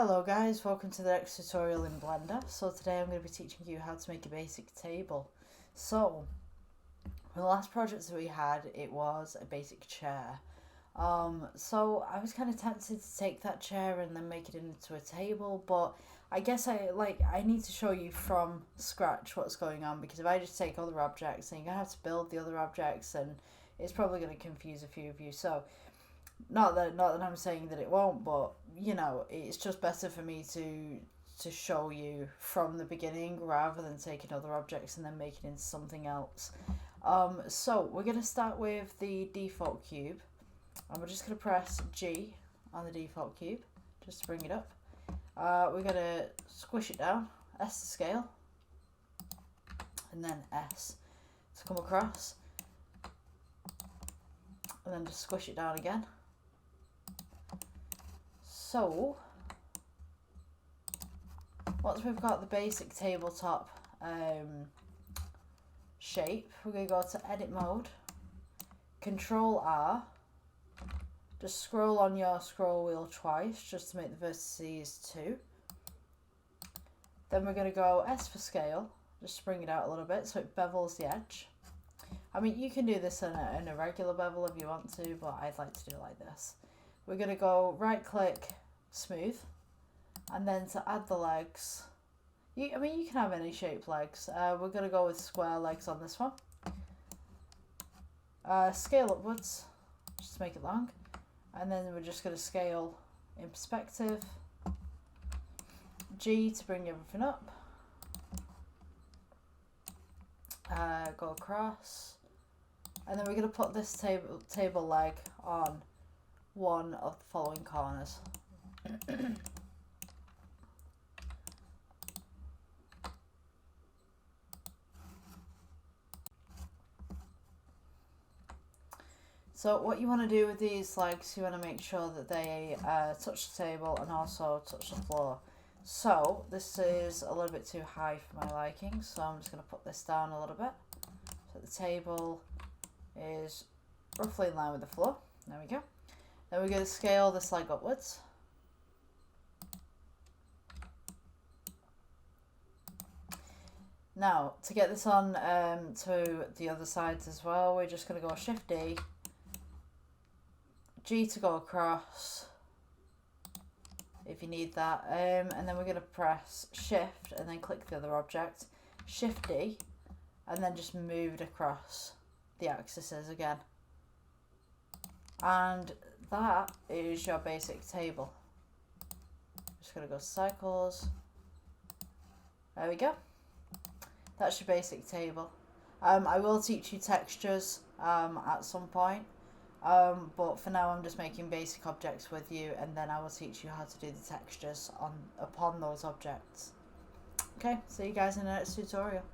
Hello guys, welcome to the next tutorial in Blender. So today I'm going to be teaching you how to make a basic table. So, the last project that we had, it was a basic chair. So I was kind of tempted to take that chair and then make it into a table, but I guess I need to show you from scratch what's going on, because if I just take other objects, then you're going to have to build the other objects and it's probably going to confuse a few of you. So not that I'm saying that it won't, but you know, it's just better for me to show you from the beginning rather than taking other objects and then making it into something else. So we're gonna start with the default cube, and we're just gonna press G on the default cube just to bring it up. We're gonna squish it down, S to scale, and then S to come across, and then just squish it down again. So, once we've got the basic tabletop shape, we're going to go to edit mode, Control R, just scroll on your scroll wheel twice just to make the vertices 2. Then we're going to go S for scale, just to bring it out a little bit so it bevels the edge. I mean, you can do this in a regular bevel if you want to, but I'd like to do it like this. We're going to go right click, smooth, and then to add the legs, you can have any shaped legs. We're going to go with square legs on this one. Scale upwards, just to make it long, and then we're just going to scale in perspective. G to bring everything up. Go across, and then we're going to put this table leg on one of the following corners. So what you want to do with these legs, you want to make sure that they touch the table and also touch the floor. So this is a little bit too high for my liking, so I'm just going to put this down a little bit so the table is roughly in line with the floor. There we go. Then we're going to scale this leg upwards. Now, to get this on to the other sides as well, we're just going to go Shift D, G to go across, if you need that, and then we're going to press Shift and then click the other object, Shift D, and then just move it across the axes again. And that is your basic table. Just going to go cycles. There we go. That's your basic table. I will teach you textures at some point, but for now I'm just making basic objects with you, and then I will teach you how to do the textures upon those objects. Okay, see you guys in the next tutorial.